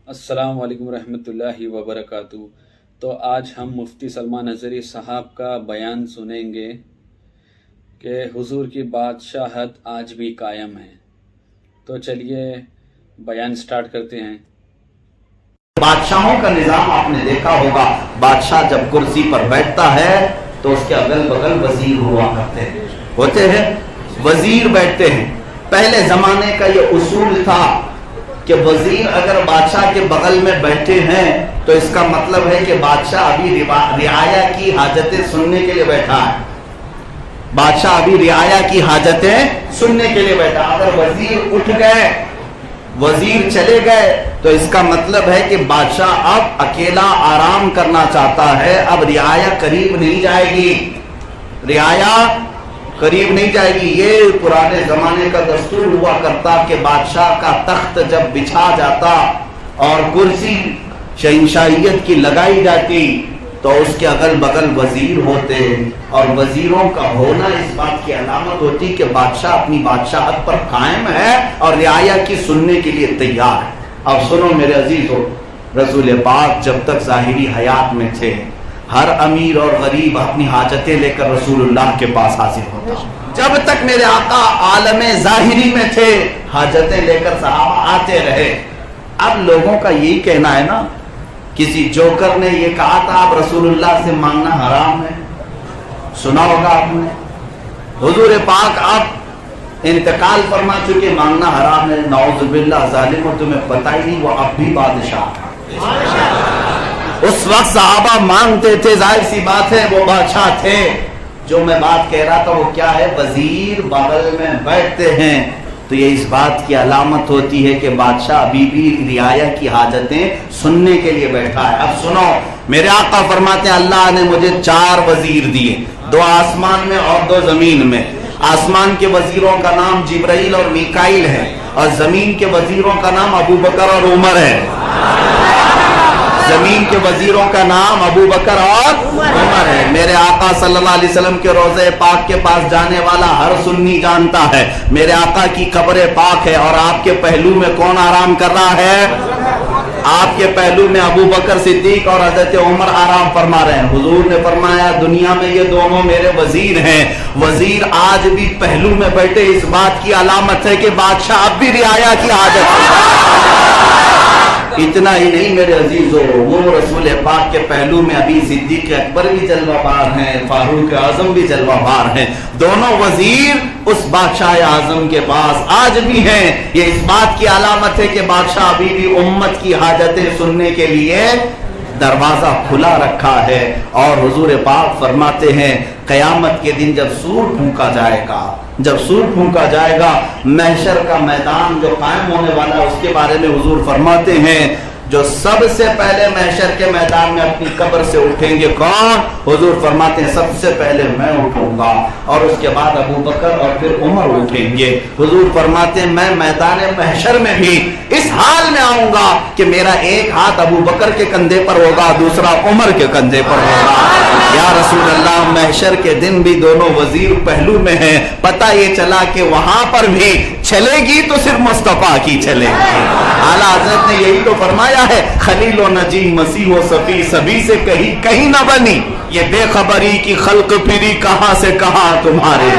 अस्सलाम वालेकुम रहमतुल्लाहि व बरकातुहू। तो आज हम मुफ्ती सलमान अज़हरी साहब का बयान सुनेंगे कि हुजूर की बादशाहत आज भी कायम है। तो चलिए बयान स्टार्ट करते हैं। बादशाहों का निजाम आपने देखा होगा, बादशाह जब कुर्सी पर बैठता है तो उसके अगल बगल वजीर हुआ करते हैं, होते हैं वजीर बैठते हैं। पहले जमाने का ये उसूल था कि वजीर अगर बादशाह के बगल में बैठे हैं तो इसका मतलब है कि बादशाह अभी रियाया की हाजतें सुनने के लिए बैठा है। बादशाह अभी रियाया की हाजतें सुनने के लिए बैठा। अगर वजीर उठ गए, वजीर चले गए, तो इसका मतलब है कि बादशाह अब अकेला आराम करना चाहता है। अब रियाया करीब नहीं जाएगी, रियाया करीब नहीं जाएगी। ये पुराने जमाने का दस्तूर हुआ करता कि बादशाह का तख्त जब बिछा जाता और कुर्सी शहंशाहियत की लगाई जाती तो उसके अगल बगल वजीर होते, और वजीरों का होना इस बात की अलामत होती कि बादशाह अपनी बादशाहत पर कायम है और रियाया की सुनने के लिए तैयार है। अब सुनो मेरे अजीजों, रसूल पाक जब तक ज़ाहिरी हयात में थे, हर अमीर और गरीब अपनी हाजतें लेकर रसूलुल्लाह के पास हाजिर होता। जब तक मेरे आका आलमे ज़ाहिरी में थे, हाजतें लेकर सहाबा आते रहे। अब लोगों का यही कहना है ना, किसी जोकर ने ये कहा था आप रसूलुल्लाह से मांगना हराम है, सुना होगा आपने। हुजूर पाक आप इंतकाल फरमा चुके, मांगना हराम है। नौजुबिल्लाह जालिम, तुम्हें पता ही नहीं वो अब भी बादशाह। उस वक्त सहाबा मांगते थे, जाहिर सी बात है वो बादशाह थे। जो मैं बात कह रहा था वो क्या है, वजीर बगल में बैठते हैं तो ये इस बात की अलामत होती है कि बादशाह अभी भी रियाया की हाजतें सुनने के लिए बैठा है। अब सुनो, मेरे आका फरमाते हैं अल्लाह ने मुझे 4 वजीर दिए, 2 आसमान में और 2 जमीन में। आसमान के वजीरों का नाम जिब्राइल और मीकाइल है, और जमीन के वजीरों का नाम अबू बकर और उमर है। जमीन के वजीरों का नाम अबू बकर और उमर है। मेरे आका सल्लल्लाहु अलैहि वसल्लम के रोज़े पाक के पास जाने वाला हर सुन्नी जानता है मेरे आका की कब्र पाक है, और आपके पहलू में कौन आराम कर रहा है? आपके पहलू में अबू बकर सिद्दीक और हजरत उमर आराम फरमा रहे हैं। हुजूर ने फरमाया दुनिया में ये दोनों मेरे वजीर हैं। वजीर आज भी पहलू में बैठे, इस बात की अलामत है कि बादशाह अब भी रियाया की हाजत है। इतना ही नहीं मेरे अजीजों, वो रसूल पाक के पहलू में अभी सिद्दीक अकबर भी जलवाबार हैं, फारूक आजम भी जलवाबार हैं। दोनों वजीर उस बादशाह आजम के पास आज भी हैं। ये इस बात की अलामत है कि बादशाह अभी भी उम्मत की हाजतें सुनने के लिए दरवाजा खुला रखा है। और हुजूर पाक फरमाते हैं कयामत के दिन जब सूर फूंका जाएगा, जब सूर फूंका जाएगा, महशर का मैदान जो कायम होने वाला है उसके बारे में हुजूर फरमाते हैं जो सबसे पहले महशर के मैदान में अपनी कब्र से उठेंगे कौन? हुजूर फरमाते हैं सबसे पहले मैं उठूंगा, और उसके बाद अबू बकर और फिर उमर उठेंगे। हुजूर फरमाते हैं मैं मैदान महशर में भी इस हाल में आऊंगा कि मेरा एक हाथ अबू बकर के कंधे पर होगा, दूसरा उमर के कंधे पर होगा। या रसूल अल्लाह, महशर के दिन भी दोनों वजीर पहलू में हैं। पता ये चला कि वहां पर भी चलेगी तो सिर्फ मुस्तफा की चलेगी। आला हजरत ने यही तो फरमाया है, खलील व नजी मसीह व सफी सभी से कहीं न बनी, ये बेखबरी की खल्क फिरी कहां से कहां तुम्हारे।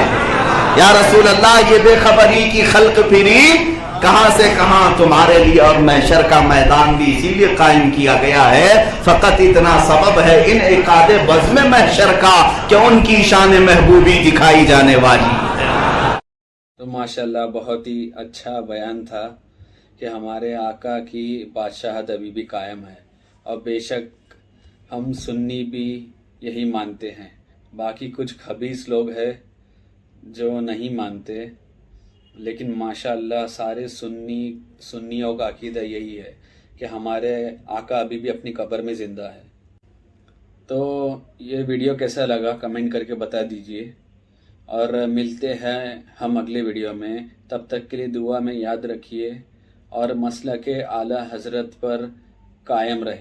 या रसूल अल्लाह, ये बेखबरी की खल्क फिरी कहां से कहां तुम्हारे लिए। और महशर का मैदान भी इसीलिए कायम किया गया है, फकत इतना सबब है इन एकादे बज़्म महशर का कि उनकी शान महबूबी दिखाई जाने वाली। तो माशाल्लाह बहुत ही अच्छा बयान था कि हमारे आका की बादशाहत अभी भी कायम है, और बेशक हम सुन्नी भी यही मानते हैं। बाकी कुछ खबीस लोग हैं जो नहीं मानते, लेकिन माशाल्लाह सारे सुन्नियों का अकीदा यही है कि हमारे आका अभी भी अपनी कब्र में ज़िंदा है। तो ये वीडियो कैसा लगा कमेंट करके बता दीजिए, और मिलते हैं हम अगले वीडियो में। तब तक के लिए दुआ में याद रखिए और मसलके आला हज़रत पर कायम रहे।